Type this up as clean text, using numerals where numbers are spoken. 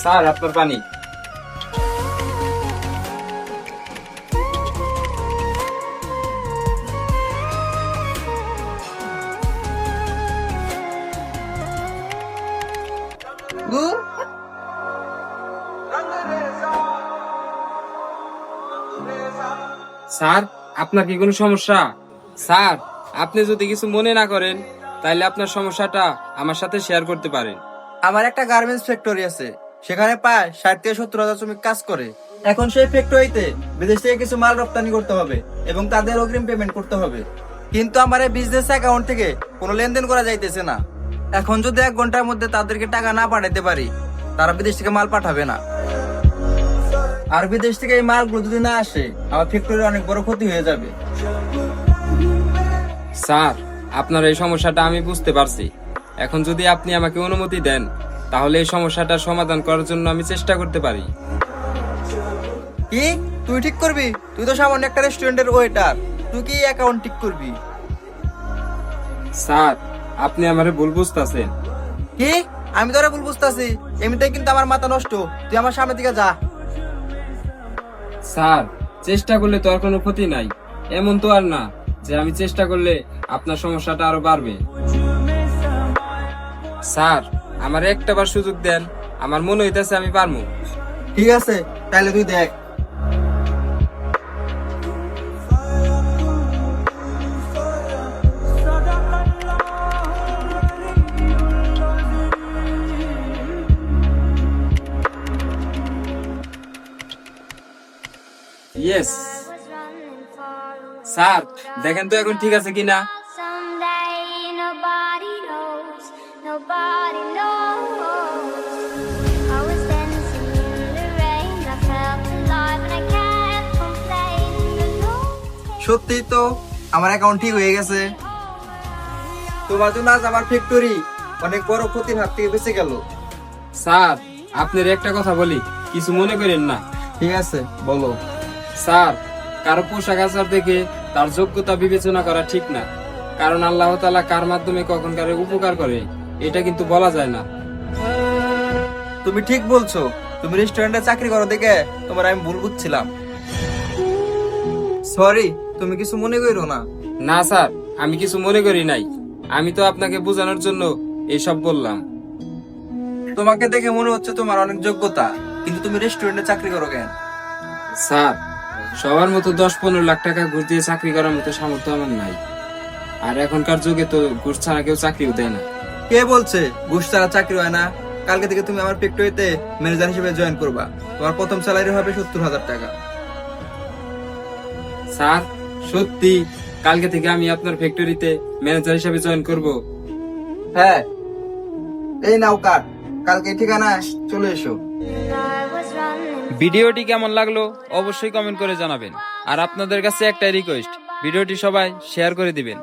Sir আপনার পানি। Sir আপনার কি কোনো সমস্যা? স্যার আপনি যদি কিছু মনে না করেন তাহলে আপনার সমস্যাটা আমার সাথে শেয়ার করতে পারেন। আমার একটা গার্মেন্টস ফ্যাক্টরি আছে, সেখানে প্রায় 60 থেকে 70 হাজার শ্রমিক কাজ করে। এখন সেই ফ্যাক্টরিতে বিদেশ থেকে কিছু মাল রপ্তানি করতে হবে এবং তাদের অগ্রিম পেমেন্ট করতে হবে, কিন্তু আমার এই বিজনেস অ্যাকাউন্ট থেকে কোনো লেনদেন করা যাইতেছে না। এখন যদি 1 ঘন্টার মধ্যে তাদেরকে টাকা না পাঠাতে পারি, তারা বিদেশ থেকে মাল পাঠাবে না। আর বিদেশ থেকে এই মালগুলো যদি না আসে, আমার ফ্যাক্টরির অনেক বড় ক্ষতি হয়ে যাবে। স্যার আপনার এই সমস্যাটা আমি বুঝতে পারছি। এখন যদি আপনি আমাকে অনুমতি দেন তাহলে এই সমস্যাটার সমাধান করার জন্য আমি চেষ্টা করতে পারি। কি তুই ঠিক করবি? তুই তো সামান্য একটা রেস্টুরেন্টের ওয়েটার, তুই কি অ্যাকাউন্ট ঠিক করবি? স্যার আপনি আমারে ভুল বুঝতাছেন। কি? আমি তোরা ভুল বুঝতেছি? এমনিতেই কিন্তু আমার মাথা নষ্ট, তুই আমার সামনে দিকে যা। স্যার চেষ্টা করলে তো আর কোনো ক্ষতি নাই। এমন তো আর না যে আমি চেষ্টা করলে আপনার সমস্যাটা আরো বাড়বে। স্যার আমার একটাবার সুযোগ দেন, আমার মনে হইতেছে আমি পারবো। ঠিক আছে, তাহলে তুই দেখ। ইয়েস স্যার, দেখেন তো এখন ঠিক আছে কিনা। Someday nobody knows, nobody knows. I was dancing in the rain, I felt alive and I can't complain. সত্যি তো আমার অ্যাকাউন্ট ঠিক হয়ে গেছে। তোমার জন্য আজ আমার ফ্যাক্টরি অনেক বড় ক্ষতির হাত থেকে বেঁচে গেল। স্যার আপনার একটা কথা বলি, কিছু মনে করেন না। ঠিক আছে, বলো। স্যার কারো পোশাক আচার দেখে তার যোগ্যতা বিবেচনা করা ঠিক না, কারণ আল্লাহ তাআলা কার মাধ্যমে কখন কারে উপকার করে এটা কিন্তু বলা যায় না। তুমি ঠিক বলছো, তুমি রেস্টুরেন্টে চাকরি করো দেখে তোমার আমি ভুল বুঝছিলাম। সরি, তুমি কিছু মনে করো না। না স্যার, আমি কিছু মনে করি নাই। আমি তো আপনাকে বোঝানোর জন্য এইসব বললাম। তোমাকে দেখে মনে হচ্ছে তোমার অনেক যোগ্যতা, কিন্তু তুমি রেস্টুরেন্টে চাকরি করো কেন? স্যার সবার মতো 10-15 লাখ টাকা ঘুষ দিয়ে চাকরি করার মতো সামর্থ্য আমার নাই। আর এখনকার যুগে তো ঘুষ ছাড়া কেউ চাকরিও দেয় না। কে বলছে ঘুষ ছাড়া চাকরি হয় না? কালকে থেকে তুমি আমার ফ্যাক্টরিতে ম্যানেজার হিসেবে জয়েন করবা। তোমার প্রথম স্যালারি হবে 70,000 টাকা। স্যার সত্যি কালকে থেকে আমি আপনার ফ্যাক্টরিতে ম্যানেজার হিসেবে জয়েন করব? হ্যাঁ, এই নাও কার্ড, কালকে ঠিকানায় চলে এসো। I was running. ভিডিওটি কেমন লাগলো অবশ্যই কমেন্ট করে জানাবেন। আর আপনাদের কাছে একটাই রিকোয়েস্ট, ভিডিওটি সবাই শেয়ার করে দিবেন।